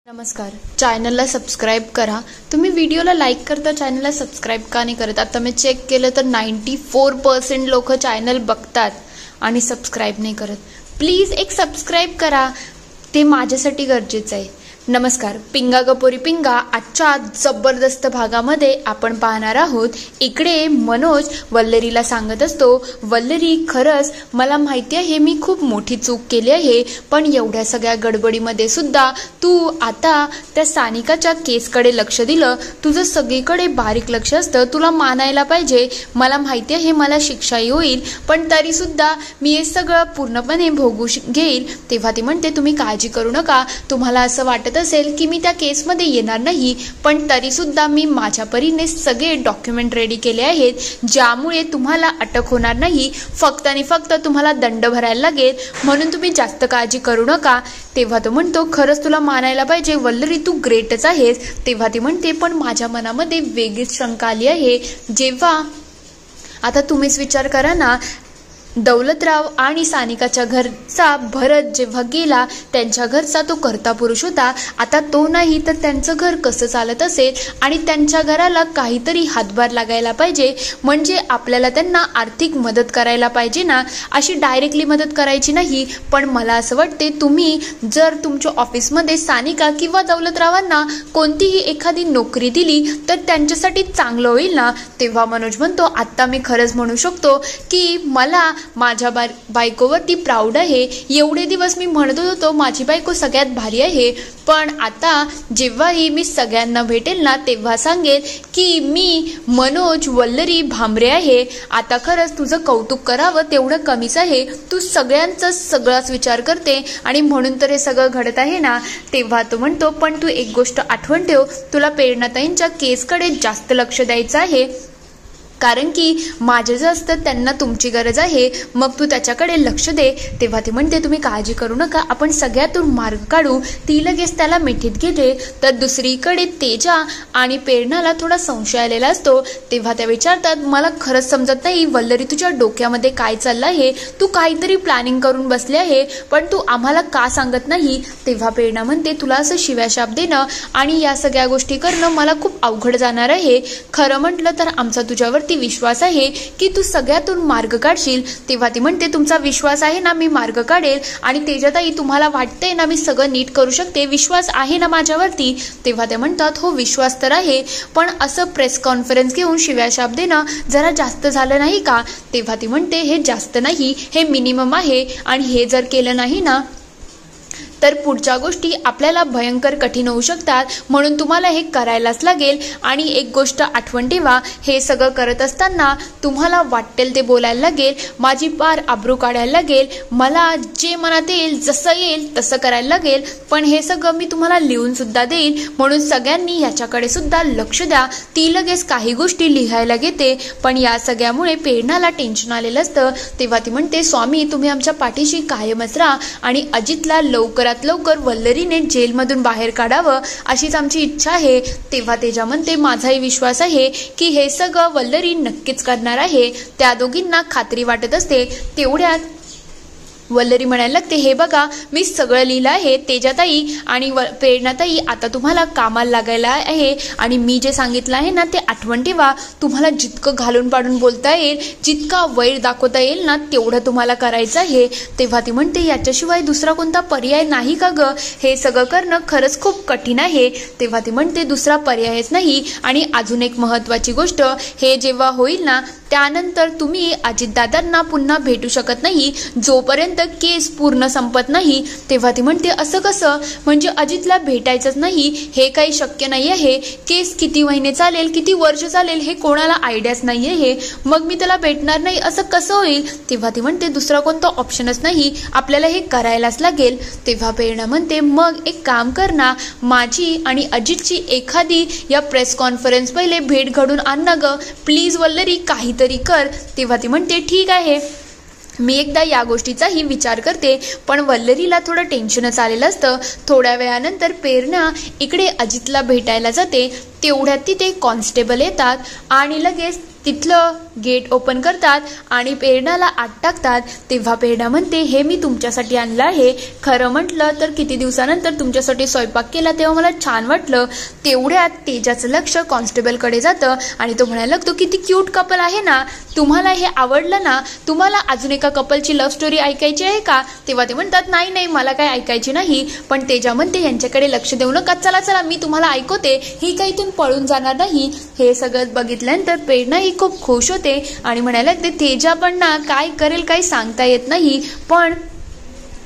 नमस्कार, चॅनलला सबस्क्राइब करा। तुम्ही व्हिडिओला लाईक करता, चॅनलला सबस्क्राइब का नाही करत? आता मी चेक केलं तर 94% लोक चॅनल बघतात आणि सबस्क्राइब नाही करत। प्लीज एक सबस्क्राइब करा, ते माझ्यासाठी गरजेचं आहे। नमस्कार, पिंगा गपोरी पिंगा आजच्या जबरदस्त भागामध्ये आपण पाहणार आहोत। इकडे मनोज वल्लरीला सांगत असतो, वल्लरी खरंच मला माहिती आहे मी खूप मोठी चूक केली आहे, पण एवढ्या सगळ्या गडबडीमध्ये सुद्धा तू आता त्या सानिकाच्या केसकडे लक्ष दिलं। तुझं सगळीकडे बारीक लक्ष असतं, तुला मानायला पाहिजे। मला माहिती आहे मला शिक्षाही होईल, पण तरी सुद्धा मी हे सगळं पूर्णपणे भोगू घेईल। तेव्हा ती म्हणते तुम्ही काळजी करू नका, तुम्हाला असं वाटत असेल की मी त्या केसमध्ये येणार नाही, पण तरी सुद्धा मी माझ्या परीने सगळे डॉक्युमेंट रेडी केले आहेत, ज्यामुळे तुम्हाला अटक होणार नाही, फक्त आणि फक्त तुम्हाला दंड भरायला लागेल, म्हणून तुम्ही जास्त काळजी करू नका। तेव्हा तो म्हणतो खरंच तुला मानायला पाहिजे वल्लरी, तू ग्रेटच आहेस। तेव्हा ती म्हणते पण माझ्या मनामध्ये वेगळीच शंका आली आहे। जेव्हा आता तुम्हीच विचार करा ना, दौलतराव आणि सानिकाच्या घरचा भरत जेव्हा गेला, त्यांच्या घरचा तो कर्ता पुरुष होता, आता तो नाही तर त्यांचं घर कसं चालत असेल? आणि त्यांच्या घराला काहीतरी हातभार लागायला पाहिजे, म्हणजे आपल्याला त्यांना आर्थिक मदत करायला पाहिजे ना, अशी डायरेक्टली मदत करायची नाही। पण मला असं वाटते तुम्ही जर तुमच्या ऑफिसमध्ये सानिका किंवा दौलतरावांना कोणतीही एखादी नोकरी दिली तर त्यांच्यासाठी चांगलं होईल ना। तेव्हा मनोज म्हणतो आता मी खरंच म्हणू शकतो की मला माझ्या बायकोवरती प्राऊड आहे। एवढे दिवस मी म्हणत होतो माझी बायको सगळ्यात भारी आहे, पण आता जेव्हाही मी सगळ्यांना भेटेल ना तेव्हा सांगेल की मी मनोज वल्लरी भांबरे आहे। आता खरंच तुझं कौतुक करावं तेवढं कमीच आहे, तू सगळ्यांचा सगळाच विचार करते आणि म्हणून तर हे सगळं घडत आहे ना। तेव्हा तो म्हणतो पण तू एक गोष्ट आठवण ठेव, तुला प्रेरणाताईंच्या केसकडे जास्त लक्ष द्यायचं आहे, कारण की माझे जे असतं त्यांना तुमची गरज आहे, मग तू त्याच्याकडे लक्ष दे। तेव्हा ती म्हणते तुम्ही काळजी करू नका, आपण सगळ्यातून मार्ग काढू। ती लगेच त्याला मिठीत घेते, तर दुसरीकडे तेजा आणि प्रेरणाला थोडा संशय आलेला असतो। तेव्हा त्या विचारतात मला खरंच समजत नाही वल्लरी तुझ्या डोक्यामध्ये काय चाललं आहे, तू काहीतरी प्लॅनिंग करून बसले आहे, पण तू आम्हाला का सांगत नाही? तेव्हा प्रेरणा म्हणते तुला असं शिव्याशाप देणं आणि या सगळ्या गोष्टी करणं मला खूप अवघड जाणार आहे। खरं म्हटलं तर आमचा तुझ्यावर विश्वास आहे की तू सगळ्यातून मार्ग काढशील। तेव्हा ती म्हणते तुमचा विश्वास आहे ना मी मार्ग काढेल, आणि तेजाताई तुम्हाला वाटतंय ना मी सगळं नीट करू शकते, विश्वास आहे ना माझ्यावरती? तेव्हा ते म्हणतात हो विश्वास तर आहे, पण असं प्रेस कॉन्फरन्स घेऊन शिव्याशाप देणं जरा जास्त झालं नाही का? तेव्हा ती म्हणते हे जास्त नाही, हे मिनिमम आहे, आणि हे जर केलं नाही ना तर पुढच्या गोष्टी आपल्याला भयंकर कठीण होऊ शकतात, म्हणून तुम्हाला हे करायलाच लागेल। आणि एक गोष्ट आठवण ठेवा, हे सगळं करत असताना तुम्हाला वाटेल ते बोलायला लागेल, माझी पार आबरू काढायला लागेल, मला जे मनात येईल जसं येईल तसं करायला लागेल, पण हे सगळं मी तुम्हाला लिहून सुद्धा देईन, म्हणून सगळ्यांनी याच्याकडे सुद्धा लक्ष द्या। ती लगेच काही गोष्टी लिहायला घेते, पण या सगळ्यामुळे प्रेरणाला टेन्शन आलेलं असतं। तेव्हा ती म्हणते स्वामी तुम्ही आमच्या पाठीशी कायमच राहा, आणि अजितला लवकर लवकर वल्लरीने जेलमधून बाहेर काढावं अशीच आमची इच्छा आहे। तेव्हा तेजा म्हणते माझाही विश्वास आहे की हे सगळं वल्लरी नक्कीच करणार आहे। त्या दोघींना खात्री वाटत असते, तेवढ्यात वल्लरी म्हणायला लागते हे बघा मी सगळं लिहिलं आहे तेजाताई आणि प्रेरणाताई, आता तुम्हाला कामाला लागायला आहे, आणि मी जे सांगितलं आहे ना ते आठवण ठेवा। तुम्हाला जितकं घालून पाडून बोलता येईल, जितका वैर दाखवता येईल ना तेवढं तुम्हाला करायचं आहे। तेव्हा ती म्हणते याच्याशिवाय दुसरा कोणता पर्याय नाही का ग? हे सगळं करणं खरंच खूप कठीण आहे। तेव्हा ती म्हणते दुसरा पर्यायच नाही, आणि अजून एक महत्त्वाची गोष्ट, हे जेव्हा होईल ना त्यानंतर तुम्ही अजितदादांना पुन्हा भेटू शकत नाही जोपर्यंत केस पूर्ण संपत नाही। तेव्हा ती म्हणते असं कसं, म्हणजे अजितला भेटायचंच नाही हे काही शक्य नाही आहे? केस किती महिने चालेल, किती वर्ष चालेल हे कोणाला आयडियाच नाही आहे, मग मी त्याला भेटणार नाही असं कसं होईल? तेव्हा ती म्हणते दुसरा कोणता ऑप्शनच नाही, आपल्याला हे करायलाच लागेल। तेव्हा प्रेरणा म्हणते मग एक काम कर ना, माझी आणि अजितची एखादी या प्रेस कॉन्फरन्स पहिले भेट घडून आण ना ग, प्लीज वल्लरी काहीतरी कर। तेव्हा ती म्हणते ठीक आहे, मी एकदा या गोष्टीचाही विचार करते, पण वल्लरीला थोडं टेन्शनच आलेलं असतं। थोड्या वेळानंतर प्रेरणा इकडे अजितला भेटायला जाते, तेवढ्यात तिथे कॉन्स्टेबल येतात आणि लगेच तिथलं गेट ओपन करतात आणि प्रेरणाला आत टाकतात. तेव्हा प्रेरणा म्हणते, हे मी तुमच्यासाठी आणलं आहे. खरं म्हटलं तर किती दिवसानंतर तुमच्यासाठी स्वयंपाक केला तेव्हा मला छान वाटलं. तेवढ्यात तेजाचं लक्ष कॉन्स्टेबलकडे जातं आणि तो म्हणायला लागतो, किती क्यूट कपल आहे ना, तुम्हाला हे आवडलं ना, तुम्हाला अजून एका कपलची लव्ह स्टोरी ऐकायची आहे का? तेव्हा ते म्हणतात, नाही नाही मला काय ऐकायची नाही. पण तेजा म्हणते, यांच्याकडे लक्ष देऊ नका, चला चला मी तुम्हाला ऐकवते, ही काही इथून पळून जाणार नाही. हे सगळं बघितल्यानंतर प्रेरणा ही खूप खुश होते आणि म्हणायला लागते, तेजा पण ना काय करेल काही सांगता येत नाही, पण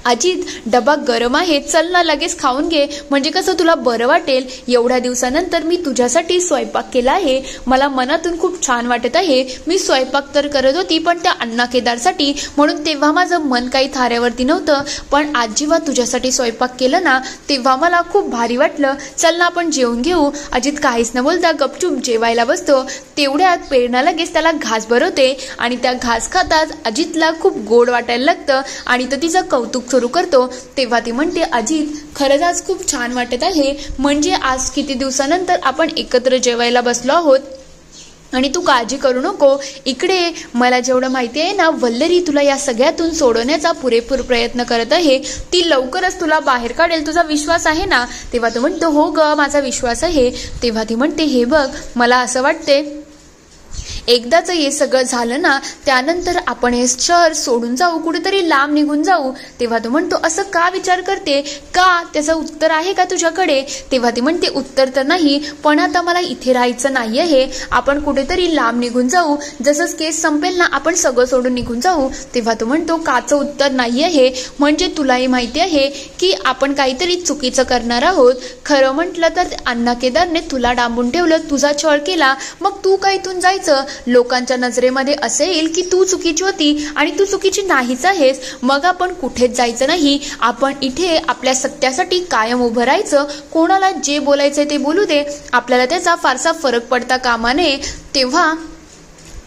अजित डबा गरम आहे, चल ना लगेच खाऊन घे, म्हणजे कसं तुला बरं वाटेल. एवढ्या दिवसानंतर मी तुझ्यासाठी स्वयंपाक केला आहे, मला मनातून खूप छान वाटत आहे. मी स्वयंपाक तर करत होती पण त्या अण्णा केदारसाठी, म्हणून तेव्हा माझं मन काही थाऱ्यावरती नव्हतं, पण आज जेव्हा तुझ्यासाठी स्वयंपाक केलं ना तेव्हा मला खूप भारी वाटलं. चल ना आपण जेवून घेऊ. अजित काहीच न बोलता गपचूप जेवायला बसतो. तेवढ्यात प्रेरणा लगेच त्याला घास भरवते आणि त्या घास खाताच अजितला खूप गोड वाटायला लागतं आणि तो तिचं कौतुक सुरू करतो. तेव्हा ती म्हणते, अजित खरंच आज खूप छान वाटत आहे, म्हणजे आज किती दिवसानंतर आपण एकत्र जेवायला बसलो आहोत आणि तू काळजी करू नको. इकडे मला जेवढं माहिती आहे ना, वल्लरी तुला या सगळ्यातून सोडवण्याचा पुरेपूर प्रयत्न करत आहे, ती लवकरच तुला बाहेर काढेल, तुझा विश्वास आहे ना? तेव्हा तो म्हणतो, हो ग माझा विश्वास आहे. तेव्हा ती म्हणते, हे बघ मला असं वाटते एकदाच हे सगळं झालं ना त्यानंतर आपण हे शहर सोडून जाऊ, कुठेतरी लांब निघून जाऊ. तेव्हा तो म्हणतो, असं का विचार करते, का त्याचं उत्तर आहे का तुझ्याकडे? तेव्हा ती म्हणते, उत्तर तर नाही, पण आता मला इथे राहायचं नाही आहे, आपण कुठेतरी लांब निघून जाऊ, जसंच केस संपेल ना आपण सगळं सोडून निघून जाऊ. तेव्हा तो म्हणतो, काचं उत्तर नाही आहे, म्हणजे तुलाही माहिती आहे की आपण काहीतरी चुकीचं करणार आहोत. खरं म्हटलं तर अण्णा केदारने तुला डांबून ठेवलं, तुझा छळ केला, मग तू का इथून जायचं? लोकांच्या नजरेमध्ये असे येईल की तू चुकीची होती आणि तू चुकीची नाहीच आहेस, मग आपण कुठेच जायचं नाही, आपण इथे आपल्या सत्यासाठी कायम उभं राहायचं. कोणाला जे बोलायचं ते बोलू दे, आपल्याला त्याचा फारसा फरक पडता कामा नये. तेव्हा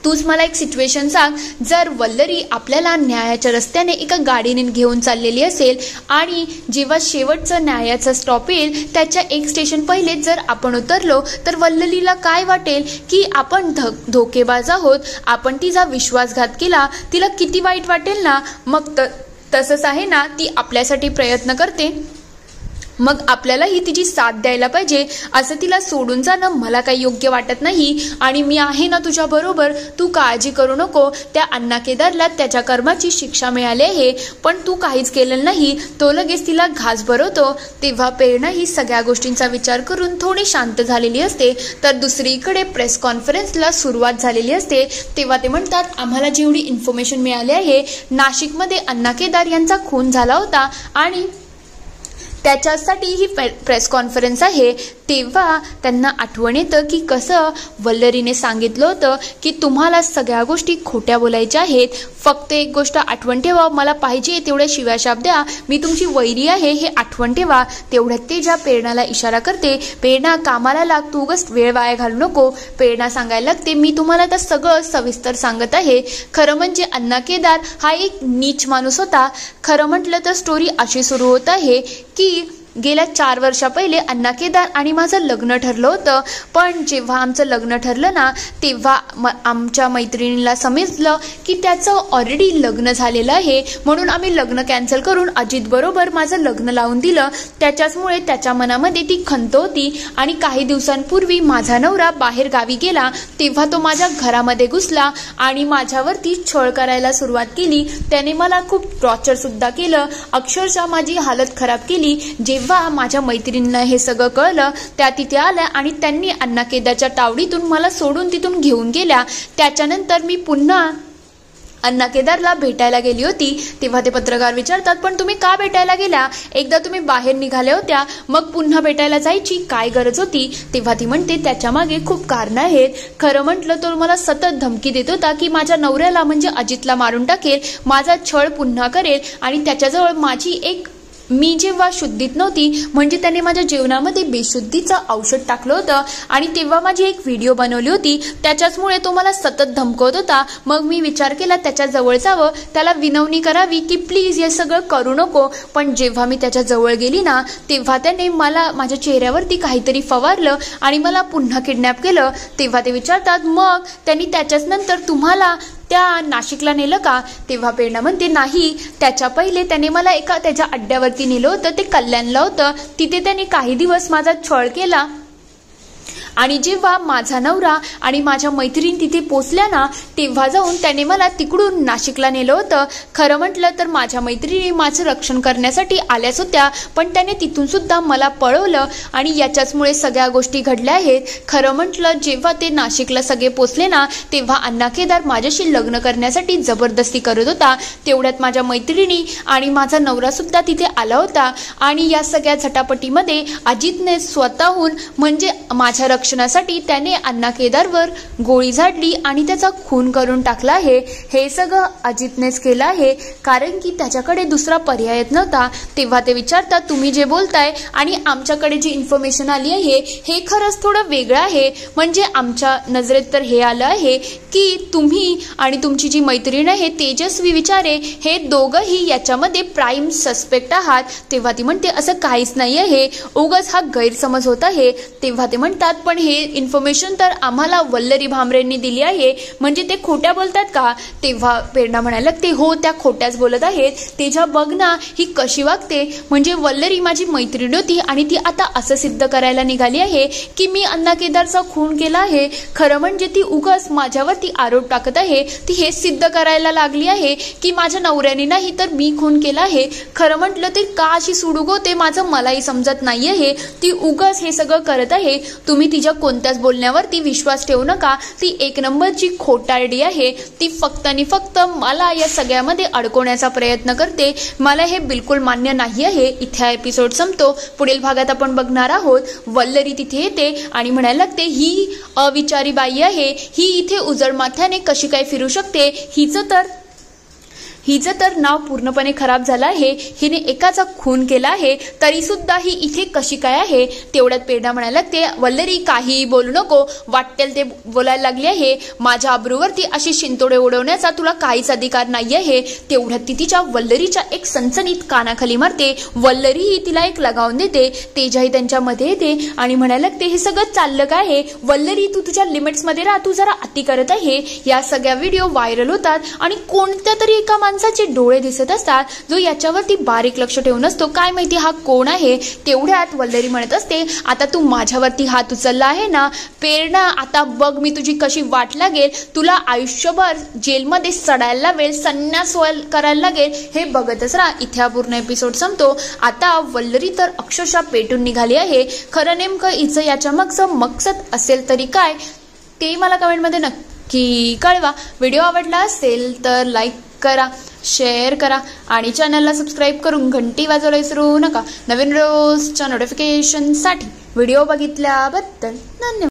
तूच मला एक सिच्युएशन सांग, जर वल्लरी आपल्याला न्यायाच्या रस्त्याने एका गाडीने घेऊन चाललेली असेल आणि जेव्हा शेवटचं न्यायाचं स्टॉप येईल त्याच्या एक स्टेशन पहिले जर आपण उतरलो तर वल्लरीला काय वाटेल की आपण धोकेबाज आहोत, आपण तिचा विश्वासघात केला, तिला किती वाईट वाटेल ना. मग तसंच आहे ना, ती आपल्यासाठी प्रयत्न करते, मग आपल्यालाही तिची साथ द्यायला पाहिजे. असं तिला सोडून जाणं मला काही योग्य वाटत नाही आणि मी आहे ना तुझ्या बरोबर, तू काळजी करू नको. त्या अण्णा केदारला त्याच्या कर्माची शिक्षा मिळाली आहे, पण तू काहीच केलेलं नाही. तो लगेच तिला घास भरवतो. तेव्हा प्रेरणा ही सगळ्या गोष्टींचा विचार करून थोडी शांत झालेली असते. तर दुसरीकडे प्रेस कॉन्फरन्सला सुरुवात झालेली असते. तेव्हा ते म्हणतात, आम्हाला जेवढी इन्फॉर्मेशन मिळाली आहे, नाशिकमध्ये अण्णा केदार यांचा खून झाला होता आणि त्याच्यासाठी ही प्रेस कॉन्फरन्स आहे. तेव्हा त्यांना आठवण येतं की कसं वल्लरीने सांगितलं होतं की तुम्हाला सगळ्या गोष्टी खोट्या बोलायच्या आहेत, फक्त एक गोष्ट आठवण ठेवा, मला पाहिजे तेवढ्या शिव्याशाप द्या, मी तुमची वैरी आहे हे आठवण ठेवा. तेवढ्यात ते ज्या प्रेरणाला इशारा करते, प्रेरणा कामाला लाग, तू उगाच वेळ वाया घालू नको. प्रेरणा सांगायला लागते, मी तुम्हाला आता सगळं सविस्तर सांगत आहे. खरं म्हणजे अण्णा केदार हा एक नीच माणूस होता. खरं म्हटलं तर स्टोरी अशी सुरू होत आहे की गेल्या 4 वर्षा पहिले अण्णा केदार आणि माझं लग्न ठरलं होतं, पण जेव्हा आमचं लग्न ठरलं ना तेव्हा आमच्या मैत्रिणीला समजलं की त्याचं ऑलरेडी लग्न झालेलं आहे, म्हणून आम्ही लग्न कॅन्सल करून अजित बरोबर माझं लग्न लावून दिलं. त्याच्याचमुळे त्याच्या मनामध्ये ती खंत होती आणि काही दिवसांपूर्वी माझा नवरा बाहेर गावी गेला तेव्हा तो माझ्या घरामध्ये घुसला आणि माझ्यावरती छळ करायला सुरुवात केली. त्याने मला खूप टॉर्चर सुद्धा केलं, अक्षरशः माझी हालत खराब केली. जेव्हा माझ्या मैत्रिणींना हे सगळं कळलं त्या तिथे आल्या आणि त्यांनी अण्णा केदारच्या तावडीतून मला सोडून तिथून घेऊन गेल्या. त्याच्यानंतर मी पुन्हा अण्णा केदारला भेटायला गेली होती. तेव्हा ते पत्रकार विचारतात, पण तुम्ही का भेटायला गेल्या? एकदा तुम्ही बाहेर निघाल्या होत्या, मग पुन्हा भेटायला जायची काय गरज होती? तेव्हा ती म्हणते, त्याच्या मागे खूप कारणं आहेत. खरं म्हटलं तर मला सतत धमकी देत होता की माझ्या नवऱ्याला म्हणजे अजितला मारून टाकेल, माझा छळ पुन्हा करेल आणि त्याच्याजवळ माझी एक मी जेव्हा शुद्धीत नव्हती म्हणजे त्याने माझ्या जीवनामध्ये बेशुद्धीचं औषध टाकलं होतं आणि तेव्हा माझी एक व्हिडिओ बनवली होती, त्याच्याचमुळे तो मला सतत धमकवत होता। मग मी विचार केला त्याच्या जवळ जावं, त्याला विनवणी करावी की प्लीज हे सगळं करू नको। पण जेव्हा मी त्याच्या जवळ गेली ना तेव्हा त्याने मला माझ्या चेहऱ्यावरती काहीतरी फवारलं आणि मला पुन्हा किडनॅप केलं। तेव्हा ते विचारतात मग त्यांनी त्याच्याच नंतर तुम्हाला त्या नाशिकला नेलं का? तेव्हा प्रेरणा म्हणते नाही, त्याच्या पहिले त्याने मला एका त्याच्या अड्ड्यावरती नेलं होतं, ते कल्याणला होतं, तिथे त्याने काही दिवस माझा छळ केला आणि जेव्हा माझा नवरा आणि माझ्या मैत्रीण तिथे पोचल्या ना तेव्हा जाऊन त्याने मला तिकडून नाशिकला नेलं होतं। खरं म्हटलं तर माझ्या मैत्रिणी माझं रक्षण करण्यासाठी आल्याच होत्या, पण त्याने तिथून सुद्धा मला पळवलं आणि याच्याचमुळे सगळ्या गोष्टी घडल्या आहेत। खरं म्हटलं जेव्हा ते नाशिकला सगळे पोचले ना तेव्हा अण्णा केदार माझ्याशी लग्न करण्यासाठी जबरदस्ती करत होता। तेवढ्यात माझ्या मैत्रिणी आणि माझा नवरा सुद्धा तिथे आला होता आणि या सगळ्या झटापटीमध्ये अजितने स्वतःहून म्हणजे माझ्या रक्षणासाठी त्याने अण्णा केदारवर गोळी झाडली आणि त्याचा खून करून टाकला आहे। हे सगळं अजितनेच केलं आहे कारण की त्याच्याकडे दुसरा पर्याय नव्हता। तेव्हा ते विचारतात तुम्ही जे बोलताय आणि आमच्याकडे जी इन्फॉर्मेशन आली आहे हे खरंच थोडं वेगळं आहे। म्हणजे आमच्या नजरेत तर हे आलं आहे की तुम्ही आणि तुमची जी मैत्रीण आहे तेजस्वी विचारे हे दोघंही याच्यामध्ये प्राईम सस्पेक्ट आहात। तेव्हा ती म्हणते असं काहीच नाही आहे, उगाच हा गैरसमज होत आहे। तेव्हा ते म्हणतात पण हे इन्फॉर्मेशन तर आम्हाला वल्लरी भामरेंनी दिली आहे, म्हणजे ते खोट्या बोलतात का? तेव्हा प्रेरणा म्हणायला लागते हो त्या खोट्याच बोलत आहेत, तेजा बघ ना ही कशी वागते, म्हणजे वल्लरी माझी मैत्रीण होती आणि ती आता असं सिद्ध करायला निघाली आहे की मी अण्णा केदारचा खून केला आहे। खरं म्हणजे ती उगाच माझ्यावरती आरोप टाकत आहे, ती हे सिद्ध करायला लागली आहे की माझ्या नवऱ्याने नाही तर मी खून केला आहे। खरं म्हटलं ते का अशी सुडूक होते माझं मलाही समजत नाही आहे, ती उगाच हे सगळं करत आहे। तुम्ही तिच्या कोणत्याच बोलण्यावरती विश्वास ठेवू नका, ती एक नंबरची खोटारडी आहे। ती फक्त आणि फक्त मला या सगळ्यामध्ये अडकवण्याचा प्रयत्न करते, मला हे बिलकुल मान्य नाही आहे। इथे एपिसोड संपतो, पुढील भागात आपण बघणार आहोत वल्लरी तिथे येते आणि म्हणायला लागते ही अविचारी बाई आहे, ही इथे उजळ माथ्याने कशी काय फिरू शकते, हिचं तर नाव पूर्णपणे खराब झालं आहे, हिने एकाचा खून केला आहे तरी सुद्धा ही इथे कशी काय आहे। तेवढ्यात प्रेरणा म्हणायला लागते वल्लरी काही बोलू नको, वाटेल ते बोलायला लागली आहे, माझ्या अब्रूवरती अशी शिंतोडे उडवण्याचा तुला काहीच अधिकार नाही आहे। तेवढ्यात ती तिच्या वल्लरीच्या एक सनसनीत कानाखाली मारते, वल्लरीही तिला एक लगावून देते। तेजाही त्यांच्यामध्ये येते आणि म्हणायला लागते हे सगळं चाललं काय आहे, वल्लरी तू तुझ्या लिमिट्समध्ये राहा, तू जरा अति करत आहे। या सगळ्या व्हिडिओ व्हायरल होतात आणि कोणत्या तरी एका माणसाचे डोळे दिसत असतात जो याच्यावरती बारीक लक्ष ठेवून असतो, काय माहिती हा कोण आहे। तेवढ्यात वल्लरी म्हणत असते आता तू माझ्यावरती हात उचलला आहे ना प्रेरणा, आता बघ मी तुझी कशी वाट लागेल, तुला आयुष्यभर जेलमध्ये सडायला लावेल, संन्यास करायला लागेल, हे बघतच राहा। इथे हा पूर्ण एपिसोड संपतो। आता वल्लरी तर अक्षरशः पेटून निघाली आहे। खरं नेमकं हिचं याच्या मागचं मकसद असेल तरी काय ते मला कमेंटमध्ये नक्की कळवा। व्हिडिओ आवडला असेल तर लाईक करा, शेअर करा आणि चॅनलला सबस्क्राईब करून घंटी वाजवायला विसरू नका नवीन रोजच्या नोटिफिकेशनसाठी। व्हिडिओ बघितल्याबद्दल धन्यवाद।